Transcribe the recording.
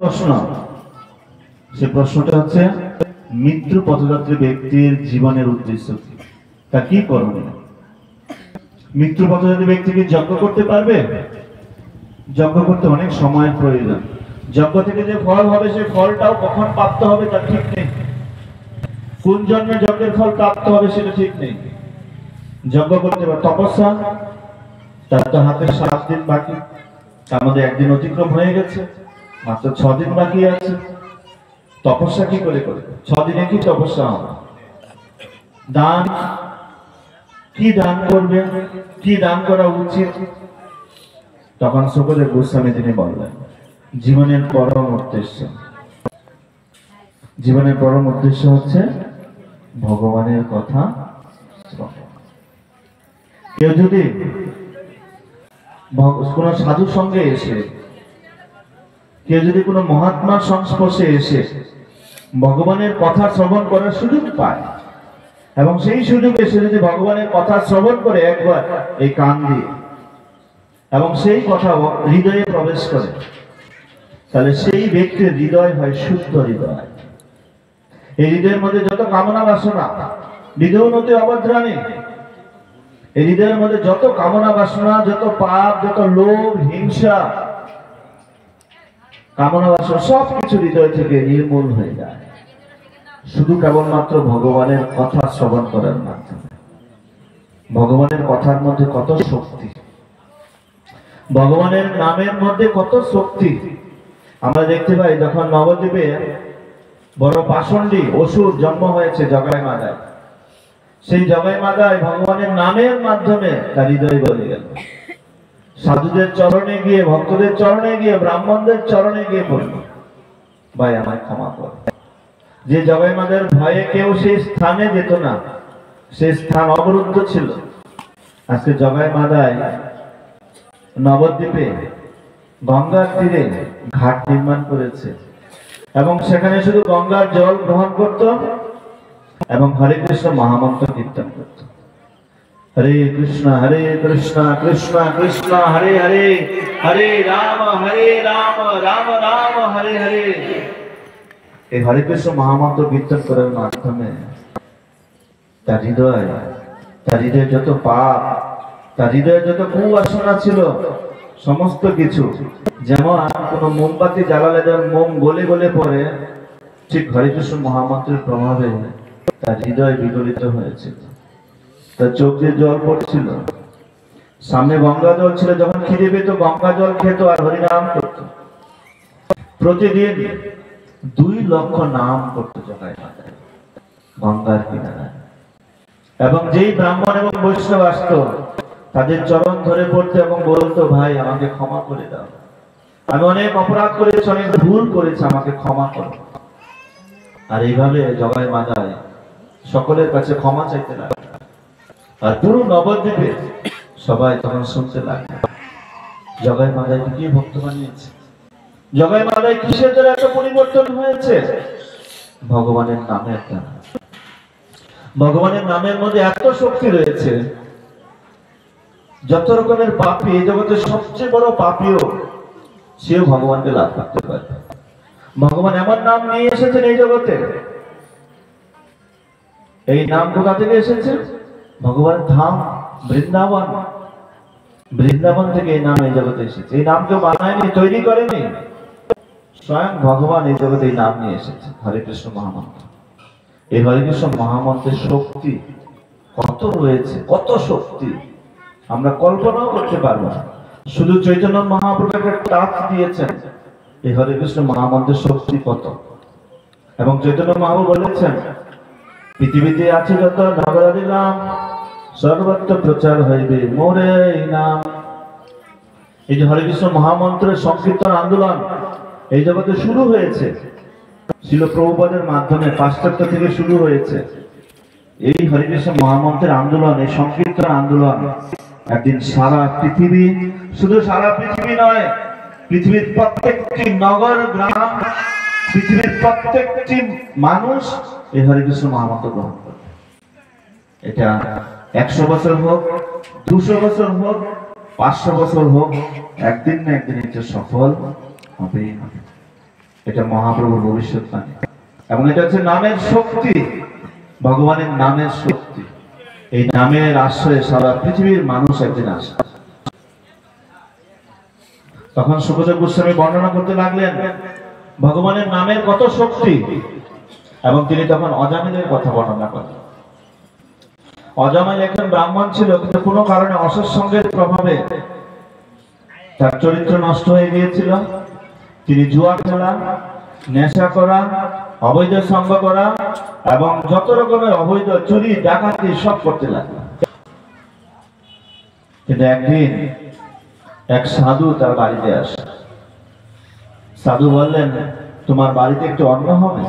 প্রশ্ন, সে প্রশ্নটা হচ্ছে মৃত্যু পথযাত্রী ব্যক্তির জীবনের উদ্দেশ্য কি, তা কি করণীয়? মৃত্যু পথযাত্রী ব্যক্তি কি যজ্ঞ করতে পারবে? যজ্ঞ করতে অনেক সময়ের প্রয়োজন। যজ্ঞ থেকে যে ফল হবে সে ফলটাও কখন প্রাপ্ত হবে তা ঠিক নেই। কোন জন্মে যজ্ঞের ফল প্রাপ্ত হবে সেটা ঠিক নেই। যজ্ঞ করতে পারে তপস্যা, তার তো হাতে 7 দিন বাকি, তার মধ্যে একদিন অতিক্রম হয়ে গেছে, মাত্র 6 দিন বাকি আছে। তপস্যা কি করে করে? 6 দিনে কি তপস্যা হবে? দান, কি দান করবে, কি দান করা উচিত? তখন সুখদেব গোস্বামী তিনি বললেন, জীবনের পরম উদ্দেশ্য, জীবনের পরম উদ্দেশ্য হচ্ছে ভগবানের কথা শ্রবণ। কেউ যদি কোন সাধু সঙ্গে এসে, কেউ যদি কোনো মহাত্মার সংস্পর্শে এসে ভগবানের কথা শ্রবণ করার সুযোগ পায়, এবং সেই সুযোগে সে যদি ভগবানের কথা শ্রবণ করে একবার এই কান দিয়ে, এবং সেই কথা হৃদয়ে প্রবেশ করে, তাহলে সেই ব্যক্তির হৃদয় হয় শুদ্ধ হৃদয়। এই হৃদয়ের মধ্যে যত কামনা বাসনা, হৃদয়নতি অবদ্রাণী, এই হৃদয়ের মধ্যে যত কামনা বাসনা, যত পাপ, যত লোভ, হিংসা, কামনা বাসনা সবকিছু হৃদয় থেকে নির্মূল হয়ে যায় শুধু কেবলমাত্র ভগবানের কথা শ্রবণ করার মাধ্যমে। ভগবানের কথার মধ্যে কত শক্তি, ভগবানের নামের মধ্যে কত শক্তি আমরা দেখতে পাই। যখন নবদ্বীপে বড় পাষণ্ডী অসুর জন্ম হয়েছে জগাই মাদায়, সেই জগাই মাদায় ভগবানের নামের মাধ্যমে তার হৃদয় গলে গেল। সাধুদের চরণে গিয়ে, ভক্তদের চরণে গিয়ে, ব্রাহ্মণদের চরণে গিয়ে বলল, ভাই আমায় ক্ষমা কর। যে জগাই মাদার ভয়ে কেউ সেই স্থানে যেত না, সেই স্থান অবরুদ্ধ ছিল। আজকে জগাই মাদায় নবদ্বীপে গঙ্গার তীরে ঘাট নির্মাণ করেছে, এবং সেখানে শুধু গঙ্গার জল গ্রহণ করত এবং হরে কৃষ্ণ মহামন্ত্র কীর্তন করত। হরে কৃষ্ণ কৃষ্ণ কৃষ্ণ হরে হরে, হরে রাম রাম রাম হরে হরে। এই হরে কৃষ্ণ মহামন্ত্র কীর্তন করার মাধ্যমে তার হৃদয়ে যত পাপ, তার হৃদয়ে যত কুবাসনা ছিল, সমস্ত কিছু, যেমন কোন মোমবাতি জ্বালালে যেমন মোম গলে গলে পড়ে, ঠিক হরে কৃষ্ণ মহামন্ত্রের প্রভাবে তার হৃদয় বিগলিত হয়েছিল। তার চোখ দিয়ে জল পড়ছিল, সামনে গঙ্গা জল ছিল, যখন খিদে পেত গঙ্গা জল খেত আর হরিনাম করত। প্রতিদিন 2 লক্ষ নাম করত জগাই মাদায় গঙ্গার কিনারায়। এবং যেই ব্রাহ্মণ এবং বৈষ্ণব আসতো তাদের চরণ ধরে পড়তো এবং বলতো, ভাই আমাকে ক্ষমা করে দাও, আমি অনেক অপরাধ করেছি, অনেক ভুল করেছি, আমাকে ক্ষমা করো। আর এইভাবে জগাই মাদায় সকলের কাছে ক্ষমা চাইতে লাগলো। আর পুরো নবদ্বীপে সবাই তখন শুনতে লাগলো, জগাই মাদায় কি ভক্ত বানিয়েছে, জগাই মাদায় কিসের দ্বারা একটা পরিবর্তন হয়েছে? ভগবানের নামের দ্বারা। ভগবানের নামের মধ্যে এত শক্তি রয়েছে, যত রকমের পাপী, এই জগতের সবচেয়ে বড় পাপীও সেও ভগবানকে লাভ করতে পারে। ভগবান এমন নাম নিয়ে এসেছেন এই জগতে, এই নাম কোথা থেকে এসেছে? ভগবানের ধাম বৃন্দাবন, বৃন্দাবন থেকে এই নাম এই জগতে এসেছে। এই নাম কেউ বানায়নি, তৈরি করেনি, স্বয়ং ভগবান এই জগতে এই নাম নিয়ে এসেছে, হরে কৃষ্ণ মহামন্ত্র। এই হরে কৃষ্ণ মহামন্ত্রের শক্তি কত রয়েছে, কত শক্তি আমরা কল্পনাও করতে পারবো না। শুধু চৈতন্য মহাপ্রভু একটা টাচ দিয়েছেন, এই হরে কৃষ্ণ মহামন্ত্রের শক্তি কত। এবং চৈতন্য মহাপ্রভু বলেছেন, পৃথিবীতে আছে যত নগরাদি নাম, সর্বত্র প্রচার হইবে মোরে এই নাম। এই যে হরে কৃষ্ণ মহামন্ত্রের সংকীর্তন আন্দোলন এই জগতে শুরু হয়েছে, ছিল প্রভুপাদের মাধ্যমে, পাশ্চাত্য থেকে শুরু হয়েছে। এই হরে কৃষ্ণ মহামন্ত্রের আন্দোলন, এই সংকীর্তন আন্দোলন একদিন সারা পৃথিবী, শুধু সারা পৃথিবী নয়, পৃথিবীর প্রত্যেকটি নগর গ্রাম, পৃথিবীর প্রত্যেকটি মানুষ এই হরে কৃষ্ণ মহামন্ত্র গ্রহণ করবে। এটা 100 বছর হোক, 200 বছর হোক, 500 বছর হোক, একদিন না একদিন এটা সফল হবেই হবে। এটা মহাপ্রভুর ভবিষ্যৎবাণী, এবং এটা হচ্ছে নামের শক্তি, ভগবানের নামের শক্তি। এই নামের আশ্রয়ে সারা পৃথিবীর মানুষ একদিন আসে। তখন সুখদেব গোস্বামী বর্ণনা করতে লাগলেন ভগবানের নামের কত শক্তি, এবং তিনি তখন অজামিলের কথা বর্ণনা করেন। অজামিল একজন ব্রাহ্মণ ছিল, কিন্তু কোনো কারণে অসৎসঙ্গের প্রভাবে তার চরিত্র নষ্ট হয়ে গিয়েছিল। তিনি জুয়া খেলা, নেশা করা, অবৈধ সঙ্গ করা এবং যত রকমের অবৈধ চুরি ডাকাতি সব করতে লাগলেন। কিন্তু একদিন এক সাধু তার বাড়িতে আসে। সাধু বললেন, তোমার বাড়িতে একটু অন্ন হবে?